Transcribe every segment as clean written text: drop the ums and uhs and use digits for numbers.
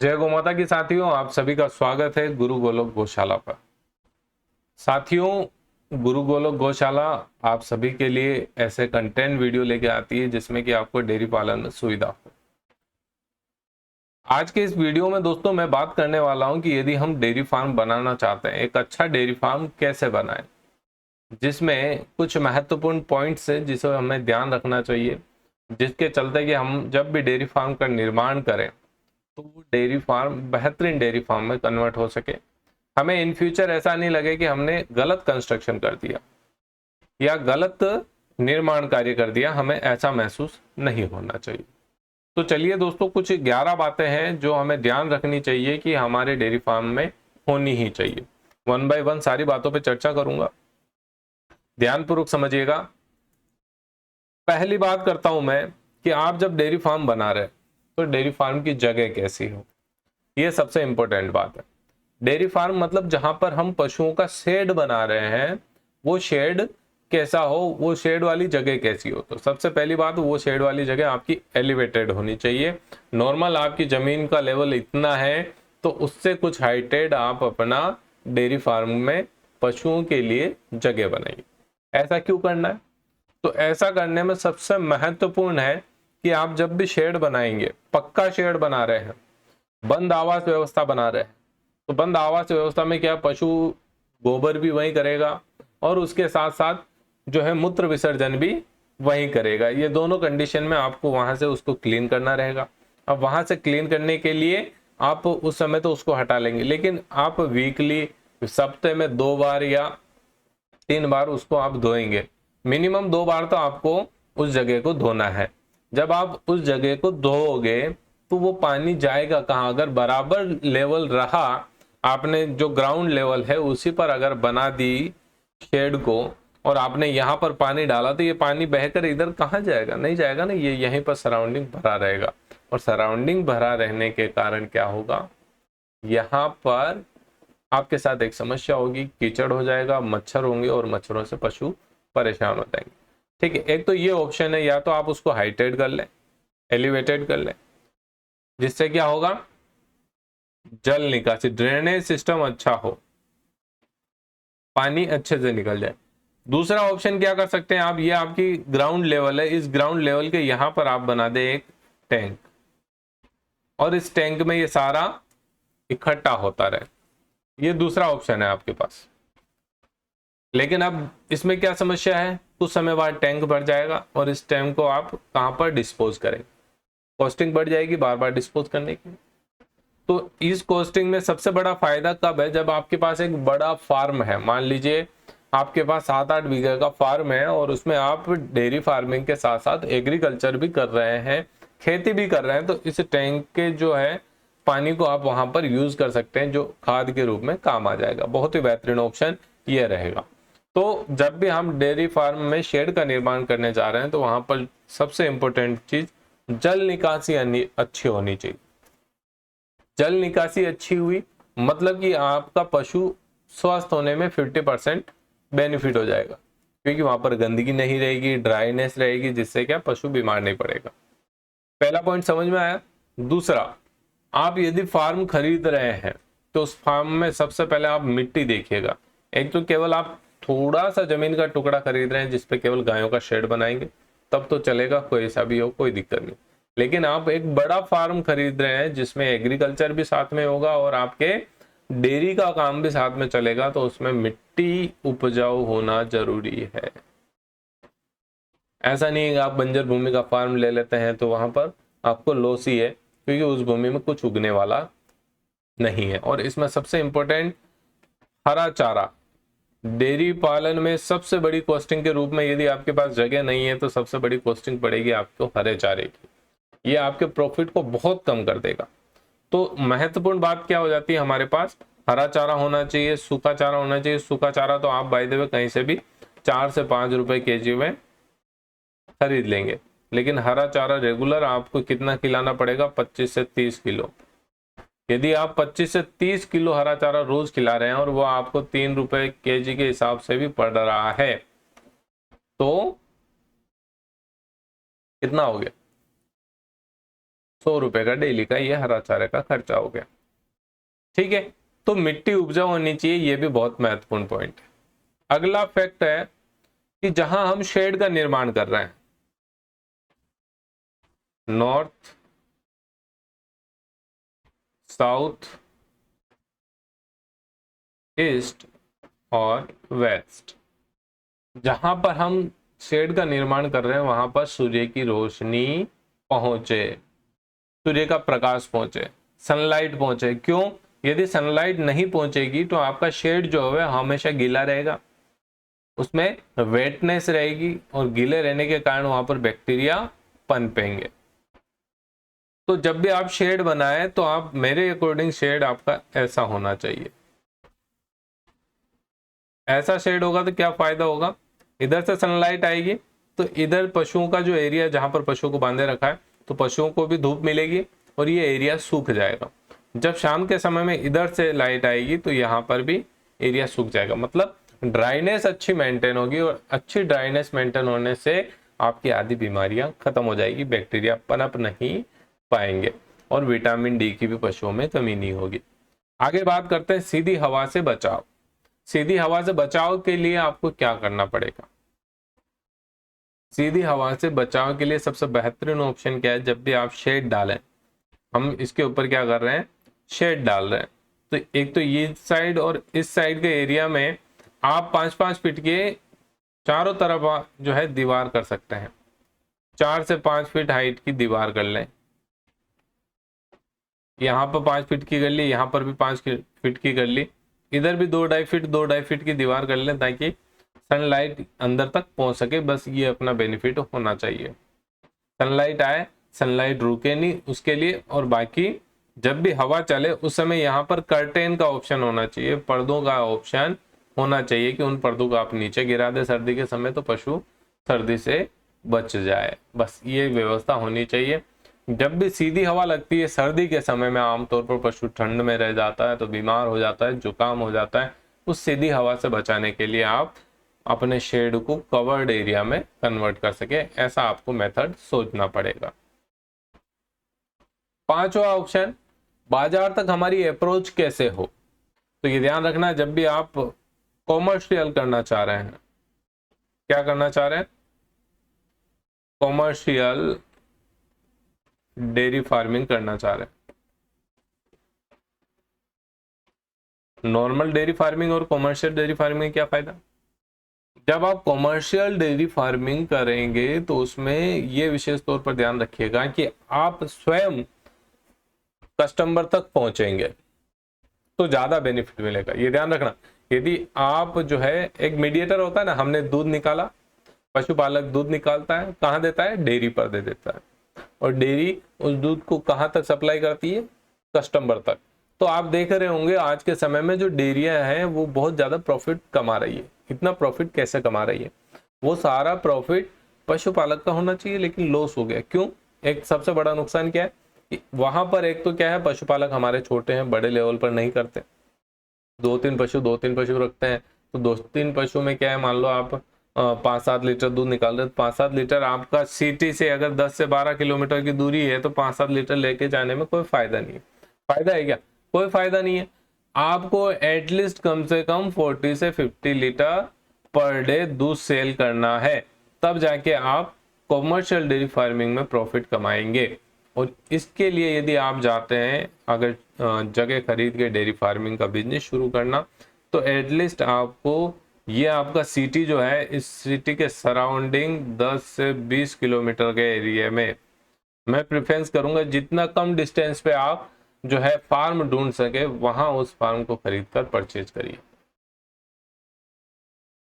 जय गौ माता की साथियों, आप सभी का स्वागत है गुरु गोलोक गौशाला पर। साथियों, गुरु गोलोक गौशाला आप सभी के लिए ऐसे कंटेंट वीडियो लेके आती है जिसमें कि आपको डेयरी पालन में सुविधा हो। आज के इस वीडियो में दोस्तों मैं बात करने वाला हूं कि यदि हम डेयरी फार्म बनाना चाहते हैं, एक अच्छा डेयरी फार्म कैसे बनाएं, जिसमें कुछ महत्वपूर्ण पॉइंट्स है जिसे हमें ध्यान रखना चाहिए, जिसके चलते कि हम जब भी डेयरी फार्म का निर्माण करें तो वो डेयरी फार्म बेहतरीन डेयरी फार्म में कन्वर्ट हो सके। हमें इन फ्यूचर ऐसा नहीं लगे कि हमने गलत कंस्ट्रक्शन कर दिया या गलत निर्माण कार्य कर दिया, हमें ऐसा महसूस नहीं होना चाहिए। तो चलिए दोस्तों, कुछ 11 बातें हैं जो हमें ध्यान रखनी चाहिए कि हमारे डेयरी फार्म में होनी ही चाहिए। वन बाय वन सारी बातों पे चर्चा करूंगा, ध्यानपूर्वक समझिएगा। पहली बात करता हूं मैं कि आप जब डेयरी फार्म बना रहे तो डेयरी फार्म की जगह कैसी हो, यह सबसे इंपॉर्टेंट बात है। डेयरी फार्म मतलब जहां पर हम पशुओं का शेड बना रहे हैं, वो शेड कैसा हो, वो शेड वाली जगह कैसी हो। तो सबसे पहली बात, वो शेड वाली जगह आपकी एलिवेटेड होनी चाहिए। नॉर्मल आपकी जमीन का लेवल इतना है तो उससे कुछ हाइटेड आप अपना डेयरी फार्म में पशुओं के लिए जगह बनाइए। ऐसा क्यों करना है? तो ऐसा करने में सबसे महत्वपूर्ण है कि आप जब भी शेड बनाएंगे, पक्का शेड बना रहे हैं, बंद आवास व्यवस्था बना रहे हैं, तो बंद आवास व्यवस्था में क्या, पशु गोबर भी वहीं करेगा और उसके साथ साथ जो है मूत्र विसर्जन भी वहीं करेगा। ये दोनों कंडीशन में आपको वहां से उसको क्लीन करना रहेगा। अब वहां से क्लीन करने के लिए आप उस समय तो उसको हटा लेंगे, लेकिन आप वीकली, सप्ताह में 2 बार या 3 बार उसको आप धोएंगे। मिनिमम 2 बार तो आपको उस जगह को धोना है। जब आप उस जगह को धोओगे तो वो पानी जाएगा कहाँ? अगर बराबर लेवल रहा, आपने जो ग्राउंड लेवल है उसी पर अगर बना दी शेड को और आपने यहाँ पर पानी डाला, तो ये पानी बहकर इधर कहाँ जाएगा? नहीं जाएगा ना, ये यहीं पर सराउंडिंग भरा रहेगा। और सराउंडिंग भरा रहने के कारण क्या होगा, यहाँ पर आपके साथ एक समस्या होगी, कीचड़ हो जाएगा, मच्छर होंगे और मच्छरों से पशु परेशान हो जाएंगे। ठीक है, एक तो ये ऑप्शन है, या तो आप उसको हाइटेड कर लें, एलिवेटेड कर लें, जिससे क्या होगा, जल निकासी, ड्रेनेज सिस्टम अच्छा हो, पानी अच्छे से निकल जाए। दूसरा ऑप्शन क्या कर सकते हैं आप, ये आपकी ग्राउंड लेवल है, इस ग्राउंड लेवल के यहां पर आप बना दें एक टैंक, और इस टैंक में ये सारा इकट्ठा होता रहे। ये दूसरा ऑप्शन है आपके पास। लेकिन अब इसमें क्या समस्या है, कुछ समय बाद टैंक भर जाएगा और इस टैंक को आप कहां पर डिस्पोज करेंगे? कॉस्टिंग बढ़ जाएगी बार बार डिस्पोज करने की। तो इस कॉस्टिंग में सबसे बड़ा फायदा कब है, जब आपके पास एक बड़ा फार्म है। मान लीजिए आपके पास 7-8 बीघे का फार्म है और उसमें आप डेयरी फार्मिंग के साथ साथ एग्रीकल्चर भी कर रहे हैं, खेती भी कर रहे हैं, तो इस टैंक के जो है पानी को आप वहां पर यूज कर सकते हैं, जो खाद के रूप में काम आ जाएगा। बहुत ही बेहतरीन ऑप्शन ये रहेगा। तो जब भी हम डेयरी फार्म में शेड का निर्माण करने जा रहे हैं तो वहां पर सबसे इंपॉर्टेंट चीज जल निकासी अच्छी होनी चाहिए। जल निकासी अच्छी हुई मतलब कि आपका पशु स्वस्थ होने में 50% बेनिफिट हो जाएगा, क्योंकि वहां पर गंदगी नहीं रहेगी, ड्राईनेस रहेगी, जिससे क्या पशु बीमार नहीं पड़ेगा। पहला पॉइंट समझ में आया। दूसरा, आप यदि फार्म खरीद रहे हैं तो उस फार्म में सबसे पहले आप मिट्टी देखिएगा। एक तो केवल आप थोड़ा सा जमीन का टुकड़ा खरीद रहे हैं जिसपे केवल गायों का शेड बनाएंगे तब तो चलेगा, कोई ऐसा भी हो, कोई दिक्कत नहीं। लेकिन आप एक बड़ा फार्म खरीद रहे हैं जिसमें एग्रीकल्चर भी साथ में होगा और आपके डेयरी का काम भी साथ में चलेगा, तो उसमें मिट्टी उपजाऊ होना जरूरी है। ऐसा नहीं है कि आप बंजर भूमि का फार्म ले लेते हैं तो वहां पर आपको लॉस ही है, क्योंकि उस भूमि में कुछ उगने वाला नहीं है। और इसमें सबसे इंपॉर्टेंट, हरा चारा। डेयरी पालन में सबसे बड़ी कॉस्टिंग के रूप में, यदि आपके पास जगह नहीं है तो सबसे बड़ी कॉस्टिंग पड़ेगी आपको हरे चारे की। ये आपके प्रॉफिट को बहुत कम कर देगा। तो महत्वपूर्ण बात क्या हो जाती है, हमारे पास हरा चारा होना चाहिए, सूखा चारा होना चाहिए। सूखा चारा तो आप बाय द वे कहीं से भी 4 से 5 रुपए केजी में खरीद लेंगे, लेकिन हरा चारा रेगुलर आपको कितना खिलाना पड़ेगा? 25 से 30 किलो। यदि आप 25 से 30 किलो हरा चारा रोज खिला रहे हैं और वो आपको 3 रुपए केजी के हिसाब से भी पड़ रहा है, तो कितना हो गया? 100 रुपए का डेली का ये हरा चारे का खर्चा हो गया। ठीक है, तो मिट्टी उपजाऊ होनी चाहिए, ये भी बहुत महत्वपूर्ण पॉइंट है। अगला फैक्ट है कि जहां हम शेड का निर्माण कर रहे हैं, नॉर्थ, साउथ, ईस्ट और वेस्ट, जहां पर हम शेड का निर्माण कर रहे हैं वहां पर सूर्य की रोशनी पहुंचे, सूर्य का प्रकाश पहुंचे, सनलाइट पहुंचे। क्यों? यदि सनलाइट नहीं पहुंचेगी तो आपका शेड जो है हमेशा गीला रहेगा, उसमें वेटनेस रहेगी और गीले रहने के कारण वहां पर बैक्टीरिया पनपेंगे। तो जब भी आप शेड बनाए तो आप, मेरे अकॉर्डिंग शेड आपका ऐसा होना चाहिए। ऐसा शेड होगा तो क्या फायदा होगा, इधर से सनलाइट आएगी तो इधर पशुओं का जो एरिया जहां पर पशुओं को बांधे रखा है तो पशुओं को भी धूप मिलेगी और ये एरिया सूख जाएगा। जब शाम के समय में इधर से लाइट आएगी तो यहाँ पर भी एरिया सूख जाएगा, मतलब ड्राइनेस अच्छी मेंटेन होगी और अच्छी ड्राइनेस मेंटेन होने से आपकी आधी बीमारियां खत्म हो जाएगी, बैक्टीरिया पनप नहीं पाएंगे और विटामिन डी की भी पशुओं में कमी नहीं होगी। आगे बात करते हैं सीधी हवा से बचाव। सीधी हवा से बचाव के लिए आपको क्या करना पड़ेगा? सीधी हवा से बचाव के लिए सबसे बेहतरीन ऑप्शन क्या है, जब भी आप शेड डालें, हम इसके ऊपर क्या कर रहे हैं, शेड डाल रहे हैं, तो एक तो ये साइड और इस साइड के एरिया में आप 5-5 फीट के चारों तरफ जो है दीवार कर सकते हैं। 4 से 5 फीट हाइट की दीवार कर लें, यहाँ पर 5 फीट की कर ली, यहाँ पर भी 5 फीट की कर ली, इधर भी 2-2.5 फीट की दीवार कर लें ताकि सनलाइट अंदर तक पहुंच सके। बस ये अपना बेनिफिट होना चाहिए, सनलाइट आए, सनलाइट रुके नहीं उसके लिए। और बाकी जब भी हवा चले उस समय यहाँ पर कर्टेन का ऑप्शन होना चाहिए, पर्दों का ऑप्शन होना चाहिए कि उन पर्दों को आप नीचे गिरा दे सर्दी के समय तो पशु सर्दी से बच जाए। बस ये व्यवस्था होनी चाहिए। जब भी सीधी हवा लगती है सर्दी के समय में आमतौर पर पशु ठंड में रह जाता है तो बीमार हो जाता है, जुकाम हो जाता है। उस सीधी हवा से बचाने के लिए आप अपने शेड को कवर्ड एरिया में कन्वर्ट कर सके, ऐसा आपको मेथड सोचना पड़ेगा। पांचवा ऑप्शन, बाजार तक हमारी अप्रोच कैसे हो। तो ये ध्यान रखना, जब भी आप कॉमर्शियल करना चाह रहे हैं, क्या करना चाह रहे हैं, कॉमर्शियल डेयरी फार्मिंग करना चाह रहे हैं। नॉर्मल डेयरी फार्मिंग और कॉमर्शियल डेयरी फार्मिंग में क्या फायदा? जब आप कॉमर्शियल डेयरी फार्मिंग करेंगे तो उसमें ये विशेष तौर पर ध्यान रखिएगा कि आप स्वयं कस्टमर तक पहुंचेंगे तो ज्यादा बेनिफिट मिलेगा। ये ध्यान रखना, यदि आप जो है, एक मीडिएटर होता है ना, हमने दूध निकाला, पशुपालक दूध निकालता है, कहाँ देता है, डेयरी पर दे देता है, और डेयरी उस दूध को कहाँ तक सप्लाई करती है, कस्टमर तक। तो आप देख रहे होंगे आज के समय में जो डेयरियां हैं वो बहुत ज्यादा प्रॉफिट कमा रही है। इतना प्रॉफिट कैसे कमा रही है? वो सारा प्रॉफिट पशुपालक का होना चाहिए लेकिन लॉस हो गया। क्यों? एक सबसे बड़ा नुकसान क्या है कि वहां पर एक तो क्या है, पशुपालक हमारे छोटे हैं, बड़े लेवल पर नहीं करते, 2-3 पशु रखते हैं। तो 2-3 पशु में क्या है, मान लो आप 5-7 लीटर दूध निकाल रहे, 5-7 लीटर आपका सिटी से अगर 10 से 12 किलोमीटर की दूरी है तो 5-7 लीटर लेके जाने में कोई फायदा नहीं है। फायदा है क्या? कोई फायदा नहीं है। आपको एटलीस्ट कम से कम 40 से 50 लीटर पर डे दूध सेल करना है, तब जाके आप कॉमर्शियल डेयरी फार्मिंग में प्रॉफिट कमाएंगे। और इसके लिए यदि आप जाते हैं अगर जगह खरीद के डेयरी फार्मिंग का बिजनेस शुरू करना, तो एटलीस्ट आपको ये आपका सिटी जो है, इस सिटी के सराउंडिंग 10 से 20 किलोमीटर के एरिया में मैं प्रेफरेंस करूंगा जितना कम डिस्टेंस पे आप जो है फार्म ढूंढ सके वहां उस फार्म को खरीद कर परचेज करिए।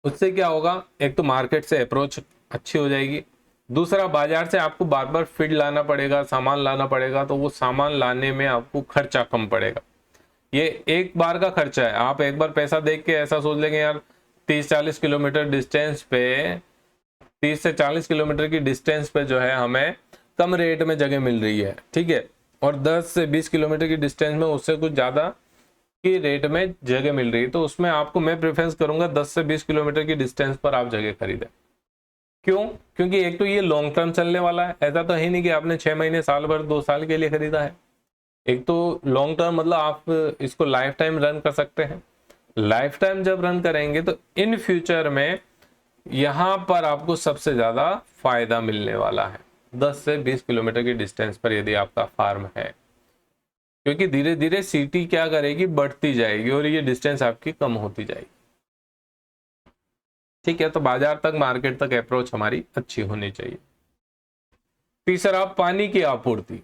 उससे क्या होगा, एक तो मार्केट से अप्रोच अच्छी हो जाएगी, दूसरा बाजार से आपको बार बार फीड लाना पड़ेगा, सामान लाना पड़ेगा, तो वो सामान लाने में आपको खर्चा कम पड़ेगा। ये एक बार का खर्चा है। आप एक बार पैसा देख के ऐसा सोच लेंगे यार 30-40 किलोमीटर डिस्टेंस पे, 30 से 40 किलोमीटर की डिस्टेंस पे जो है हमें कम रेट में जगह मिल रही है, ठीक है, और 10 से 20 किलोमीटर की डिस्टेंस में उससे कुछ ज्यादा की रेट में जगह मिल रही है, तो उसमें आपको मैं प्रेफरेंस करूंगा 10 से 20 किलोमीटर की डिस्टेंस पर आप जगह खरीदें। क्यों? क्योंकि एक तो ये लॉन्ग टर्म चलने वाला है, ऐसा तो है नहीं कि आपने 6 महीने, साल भर, 2 साल के लिए खरीदा है। एक तो लॉन्ग टर्म मतलब आप इसको लाइफ टाइम रन कर सकते हैं। लाइफ टाइम जब रन करेंगे तो इन फ्यूचर में यहां पर आपको सबसे ज्यादा फायदा मिलने वाला है 10 से 20 किलोमीटर की डिस्टेंस पर यदि आपका फार्म है, क्योंकि धीरे धीरे सिटी क्या करेगी, बढ़ती जाएगी और ये डिस्टेंस आपकी कम होती जाएगी। ठीक है, तो बाजार तक, मार्केट तक अप्रोच हमारी अच्छी होनी चाहिए। तीसरा, पानी की आपूर्ति।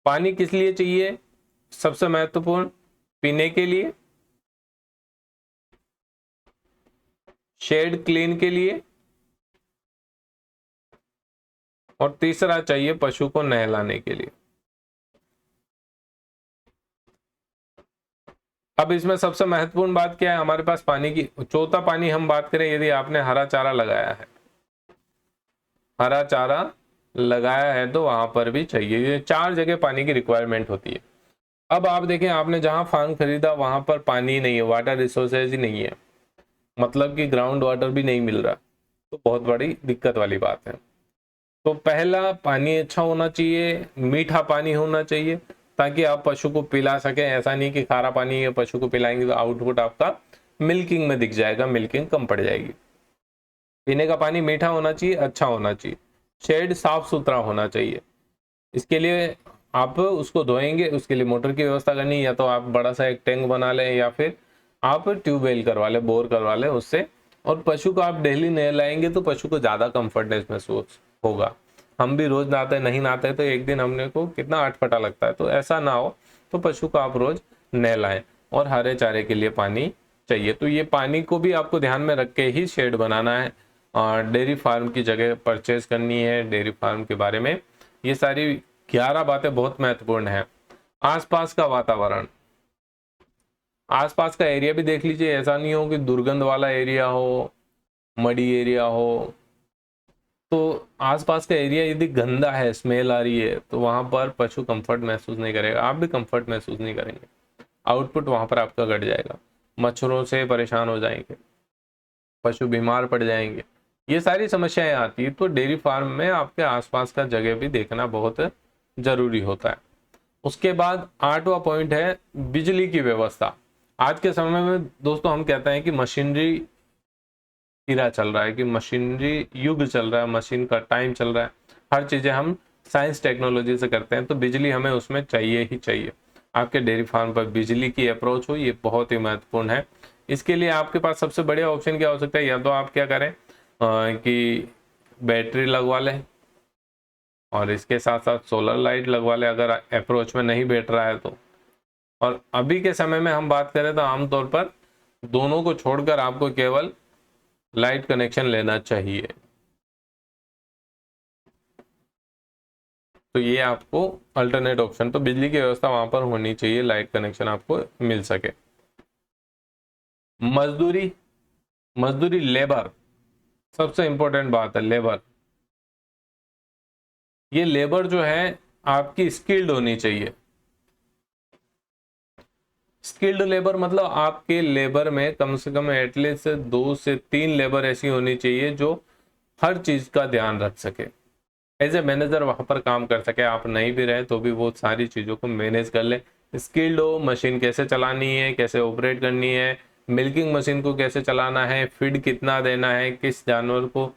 पानी किस लिए चाहिए? सबसे महत्वपूर्ण, पीने के लिए, शेड क्लीन के लिए, और तीसरा चाहिए पशु को नहलाने के लिए। अब इसमें सबसे महत्वपूर्ण बात क्या है हमारे पास पानी की? चौथा पानी हम बात करें, यदि आपने हरा चारा लगाया है, हरा चारा लगाया है तो वहां पर भी चाहिए। ये 4 जगह पानी की रिक्वायरमेंट होती है। अब आप देखें, आपने जहां फार्म खरीदा वहां पर पानी नहीं है, वाटर रिसोर्सेज ही नहीं है, मतलब कि ग्राउंड वाटर भी नहीं मिल रहा, तो बहुत बड़ी दिक्कत वाली बात है। तो पहला, पानी अच्छा होना चाहिए, मीठा पानी होना चाहिए, ताकि आप पशु को पिला सकें। ऐसा नहीं कि खारा पानी है, पशु को पिलाएंगे तो आउटपुट आपका मिल्किंग में दिख जाएगा, मिल्किंग कम पड़ जाएगी। पीने का पानी मीठा होना चाहिए, अच्छा होना चाहिए। शेड साफ सुथरा होना चाहिए। इसके लिए आप उसको धोएंगे, उसके लिए मोटर की व्यवस्था करनी, या तो आप बड़ा सा एक टैंक बना लें, या फिर आप ट्यूबवेल करवा लें, बोर करवा लें उससे। और पशु को आप डेली नहलाएंगे तो पशु को ज्यादा कंफर्टनेस महसूस होगा। हम भी रोज नहाते नहीं नहाते तो एक दिन हमने को कितना अटपटा लगता है, तो ऐसा ना हो, तो पशु को आप रोज नहलाएं। और हरे चारे के लिए पानी चाहिए, तो ये पानी को भी आपको ध्यान में रख के ही शेड बनाना है। और डेयरी फार्म की जगह परचेज करनी है, डेयरी फार्म के बारे में ये सारी 11 बातें बहुत महत्वपूर्ण है। आसपास का वातावरण, आसपास का एरिया भी देख लीजिए। ऐसा नहीं हो कि दुर्गंध वाला एरिया हो, मडी एरिया हो। तो आसपास का एरिया यदि गंदा है, स्मेल आ रही है, तो वहां पर पशु कंफर्ट महसूस नहीं करेगा, आप भी कंफर्ट महसूस नहीं करेंगे, आउटपुट वहां पर आपका घट जाएगा, मच्छरों से परेशान हो जाएंगे, पशु बीमार पड़ जाएंगे, ये सारी समस्याएं आती है। तो डेयरी फार्म में आपके आसपास का जगह भी देखना बहुत जरूरी होता है। उसके बाद 8वां पॉइंट है बिजली की व्यवस्था। आज के समय में दोस्तों हम कहते हैं कि मशीनरी इरा चल रहा है, कि मशीनरी युग चल रहा है, मशीन का टाइम चल रहा है, हर चीजें हम साइंस टेक्नोलॉजी से करते हैं, तो बिजली हमें उसमें चाहिए ही चाहिए। आपके डेयरी फार्म पर बिजली की अप्रोच हो, ये बहुत ही महत्वपूर्ण है। इसके लिए आपके पास सबसे बढ़िया ऑप्शन क्या हो सकता है? या तो आप क्या करें कि बैटरी लगवा लें, और इसके साथ साथ सोलर लाइट लगवा लें अगर अप्रोच में नहीं बैठ रहा है तो। और अभी के समय में हम बात करें तो आमतौर पर दोनों को छोड़कर आपको केवल लाइट कनेक्शन लेना चाहिए। तो ये आपको अल्टरनेट ऑप्शन, तो बिजली की व्यवस्था वहां पर होनी चाहिए, लाइट कनेक्शन आपको मिल सके। मजदूरी, मजदूरी लेबर, सबसे इंपॉर्टेंट बात है लेबर। ये लेबर जो है आपकी स्किल्ड होनी चाहिए। स्किल्ड लेबर मतलब आपके लेबर में कम से कम एटलीस्ट 2 से 3 लेबर ऐसी होनी चाहिए जो हर चीज का ध्यान रख सके, एज ए मैनेजर वहां पर काम कर सके। आप नहीं भी रहे तो भी वो सारी चीजों को मैनेज कर ले, स्किल्ड हो, मशीन कैसे चलानी है, कैसे ऑपरेट करनी है, मिल्किंग मशीन को कैसे चलाना है, फीड कितना देना है, किस जानवर को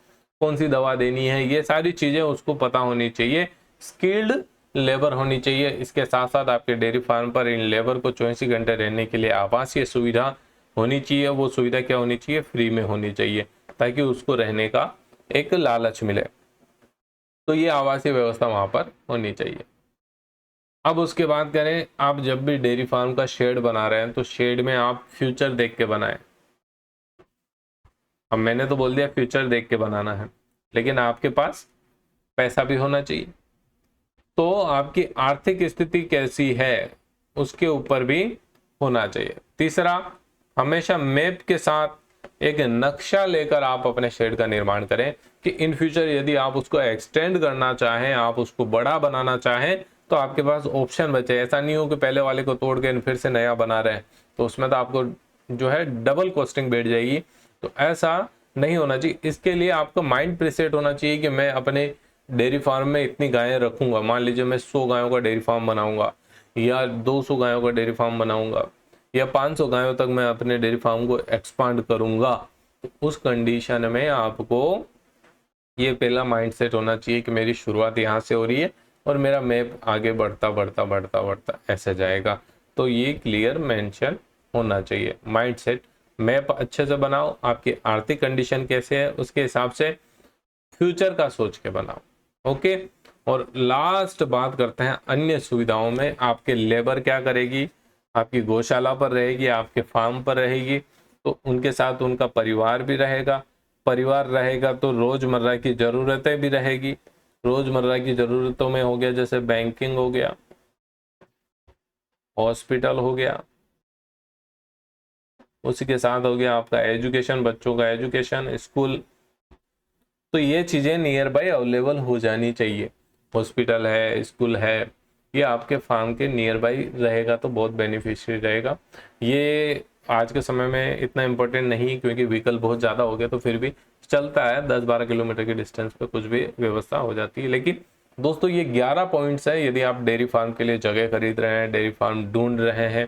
कौन सी दवा देनी है, ये सारी चीजें उसको पता होनी चाहिए। स्किल्ड लेबर होनी चाहिए। इसके साथ साथ आपके डेयरी फार्म पर इन लेबर को 24 घंटे रहने के लिए आवासीय सुविधा होनी चाहिए। वो सुविधा क्या होनी चाहिए? फ्री में होनी चाहिए, ताकि उसको रहने का एक लालच मिले। तो ये आवासीय व्यवस्था वहां पर होनी चाहिए। अब उसके बाद करें, आप जब भी डेयरी फार्म का शेड बना रहे हैं तो शेड में आप फ्यूचर देख के बनाएं। अब मैंने तो बोल दिया फ्यूचर देख के बनाना है, लेकिन आपके पास पैसा भी होना चाहिए। तो आपकी आर्थिक स्थिति कैसी है उसके ऊपर भी होना चाहिए। तीसरा, हमेशा मैप के साथ एक नक्शा लेकर आप अपने शेड का निर्माण करें, कि इन फ्यूचर यदि आप उसको एक्सटेंड करना चाहें, आप उसको बड़ा बनाना चाहें, तो आपके पास ऑप्शन बचे। ऐसा नहीं हो कि पहले वाले को तोड़ के फिर से नया बना रहे हैं, तो उसमें तो आपको जो है डबल कॉस्टिंग बैठ जाएगी। तो ऐसा नहीं होना चाहिए। इसके लिए आपका माइंड प्रीसेट होना चाहिए कि मैं अपने डेयरी फार्म में इतनी गायें रखूंगा। मान लीजिए मैं 100 गायों का डेयरी फार्म बनाऊंगा, या 200 गायों का डेयरी फार्म बनाऊंगा, या 500 गायों तक मैं अपने डेयरी फार्म को एक्सपांड करूंगा। तो उस कंडीशन में आपको ये पहला माइंडसेट होना चाहिए कि मेरी शुरुआत यहाँ से हो रही है और मेरा मैप आगे बढ़ता बढ़ता बढ़ता बढ़ता ऐसे जाएगा। तो ये क्लियर मेंशन होना चाहिए माइंडसेट। मैप अच्छे से बनाओ, आपकी आर्थिक कंडीशन कैसे है उसके हिसाब से फ्यूचर का सोच के बनाओ। ओके, और लास्ट बात करते हैं अन्य सुविधाओं में। आपके लेबर क्या करेगी? आपकी गौशाला पर रहेगी, आपके फार्म पर रहेगी, तो उनके साथ उनका परिवार भी रहेगा। परिवार रहेगा तो रोजमर्रा की जरूरतें भी रहेगी। रोजमर्रा की जरूरतों में हो गया जैसे बैंकिंग हो गया, हॉस्पिटल हो गया, उसी के साथ हो गया आपका एजुकेशन, बच्चों का एजुकेशन, स्कूल। तो ये चीजें नियर बाय अवेलेबल हो जानी चाहिए। हॉस्पिटल है, स्कूल है, ये आपके फार्म के नियर बाय रहेगा तो बहुत बेनिफिशियल रहेगा। ये आज के समय में इतना इम्पोर्टेंट नहीं क्योंकि व्हीकल बहुत ज़्यादा हो गया, तो फिर भी चलता है। 10-12 किलोमीटर के डिस्टेंस पे कुछ भी व्यवस्था हो जाती है। लेकिन दोस्तों ये 11 पॉइंट्स है। यदि आप डेयरी फार्म के लिए जगह खरीद रहे हैं, डेयरी फार्म ढूंढ रहे हैं,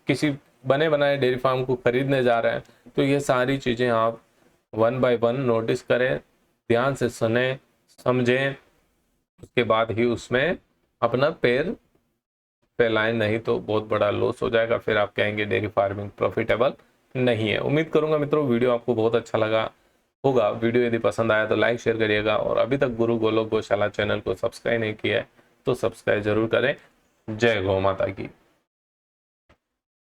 किसी बने बनाए डेयरी फार्म को खरीदने जा रहे हैं, तो ये सारी चीज़ें आप 1 बाय 1 नोटिस करें, ध्यान से सुने, समझें, उसके बाद ही उसमें अपना पैर फैलाएं, नहीं तो बहुत बड़ा लॉस हो जाएगा। फिर आप कहेंगे डेयरी फार्मिंग प्रॉफिटेबल नहीं है। उम्मीद करूंगा मित्रों वीडियो आपको बहुत अच्छा लगा होगा। वीडियो यदि पसंद आया तो लाइक शेयर करिएगा, और अभी तक गुरु गोलोक गौशाला चैनल को सब्सक्राइब नहीं किया है तो सब्सक्राइब जरूर करें। जय गौ माता की।